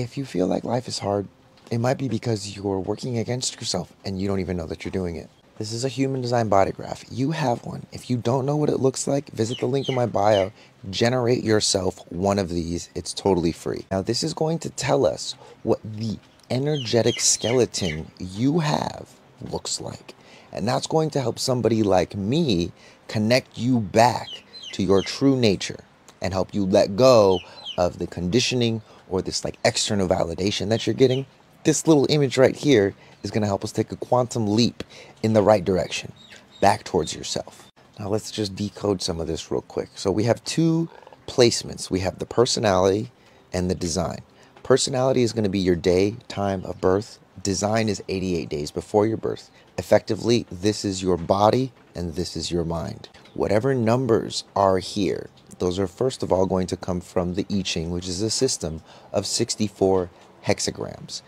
If you feel like life is hard, it might be because you're working against yourself and you don't even know that you're doing it. This is a human design body graph. You have one. If you don't know what it looks like, visit the link in my bio. Generate yourself one of these. It's totally free. Now, this is going to tell us what the energetic skeleton you have looks like. And that's going to help somebody like me connect you back to your true nature and help you let go of the conditioning or this like external validation that you're getting. This little image right here is going to help us take a quantum leap in the right direction, back towards yourself. Now let's just decode some of this real quick. So we have two placements. We have the personality and the design. Personality is going to be your day, time of birth. Design is 88 days before your birth. Effectively, this is your body and this is your mind. Whatever numbers are here, those are first of all going to come from the I Ching, which is a system of 64 hexagrams.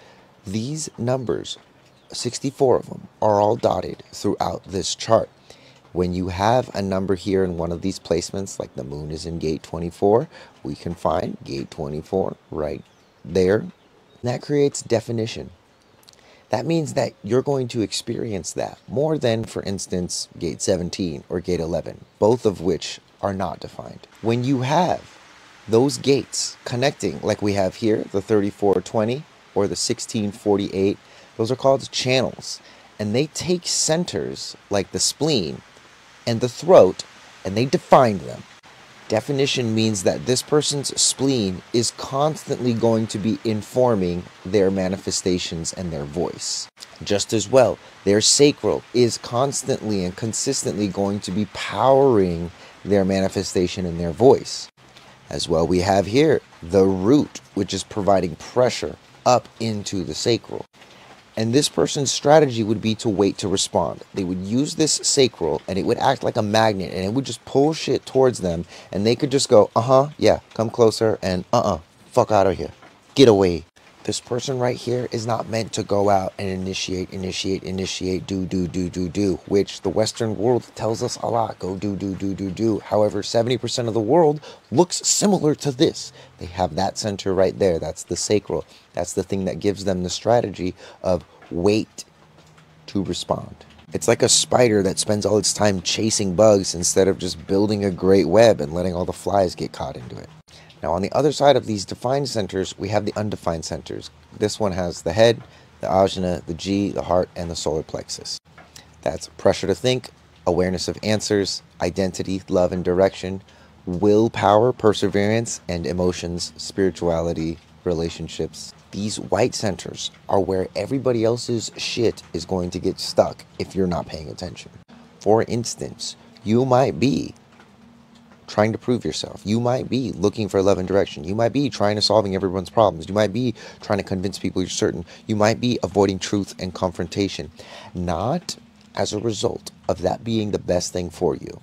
These numbers, 64 of them, are all dotted throughout this chart. When you have a number here in one of these placements, like the moon is in gate 24, we can find gate 24 right there. That creates definition. That means that you're going to experience that more than, for instance, gate 17 or gate 11, both of which are not defined. When you have those gates connecting, like we have here, the 3420 or the 1648, those are called channels. And they take centers like the spleen and the throat, and they define them. Definition means that this person's spleen is constantly going to be informing their manifestations and their voice. Just as well, their sacral is constantly and consistently going to be powering their manifestation and their voice. As well, we have here the root, which is providing pressure up into the sacral. And this person's strategy would be to wait to respond. They would use this sacral and it would act like a magnet and it would just pull shit towards them, and they could just go, yeah, come closer, and fuck out of here. Get away. This person right here is not meant to go out and initiate, do, which the Western world tells us a lot. Go do. However, 70% of the world looks similar to this. They have that center right there. That's the sacral. That's the thing that gives them the strategy of wait to respond. It's like a spider that spends all its time chasing bugs instead of just building a great web and letting all the flies get caught into it. Now, on the other side of these defined centers, we have the undefined centers. This one has the head, the ajna, the G, the heart, and the solar plexus. That's pressure to think, awareness of answers, identity, love and direction, willpower, perseverance, and emotions, spirituality, relationships. These white centers are where everybody else's shit is going to get stuck if you're not paying attention. For instance, you might be trying to prove yourself. You might be looking for love and direction. You might be trying to solving everyone's problems. You might be trying to convince people you're certain. You might be avoiding truth and confrontation. Not as a result of that being the best thing for you,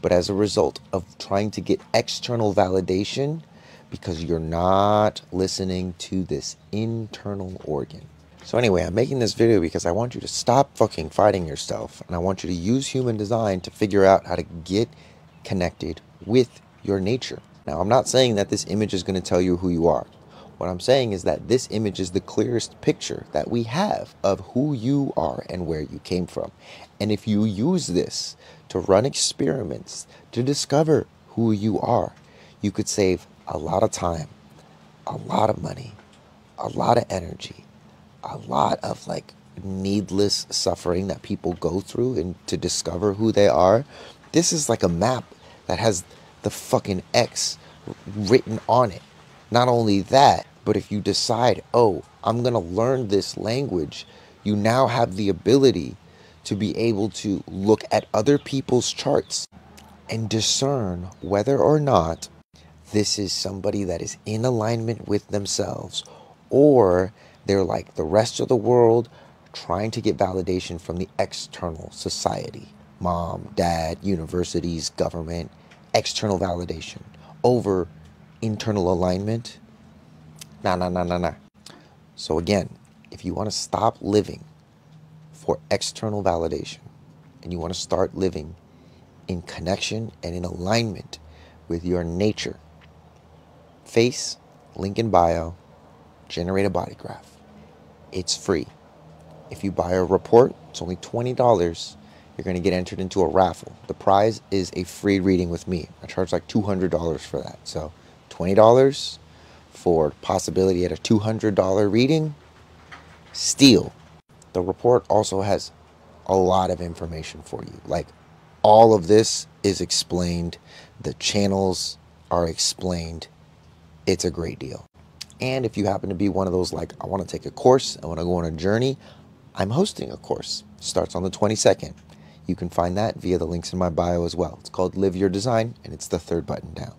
but as a result of trying to get external validation because you're not listening to this internal organ. So anyway, I'm making this video because I want you to stop fucking fighting yourself, and I want you to use human design to figure out how to get connected with your nature. Now, I'm not saying that this image is going to tell you who you are. What I'm saying is that this image is the clearest picture that we have of who you are and where you came from. And if you use this to run experiments to discover who you are, you could save a lot of time, a lot of money, a lot of energy, a lot of like needless suffering that people go through and to discover who they are. This is like a map that has the fucking X written on it. Not only that, but if you decide, oh, I'm going to learn this language, you now have the ability to be able to look at other people's charts and discern whether or not this is somebody that is in alignment with themselves, or they're like the rest of the world trying to get validation from the external society. Mom, dad, universities, government, external validation over internal alignment. Nah. So again, if you want to stop living for external validation and you want to start living in connection and in alignment with your nature, face, link in bio, generate a body graph. It's free. If you buy a report, it's only $20. You're going to get entered into a raffle. The prize is a free reading with me. I charge like $200 for that. So $20 for possibility at a $200 reading, steal. The report also has a lot of information for you. Like, all of this is explained. The channels are explained. It's a great deal. And if you happen to be one of those, like, I want to take a course, I want to go on a journey, I'm hosting a course. Starts on the 22nd. You can find that via the links in my bio as well. It's called Live Your Design, and it's the third button down.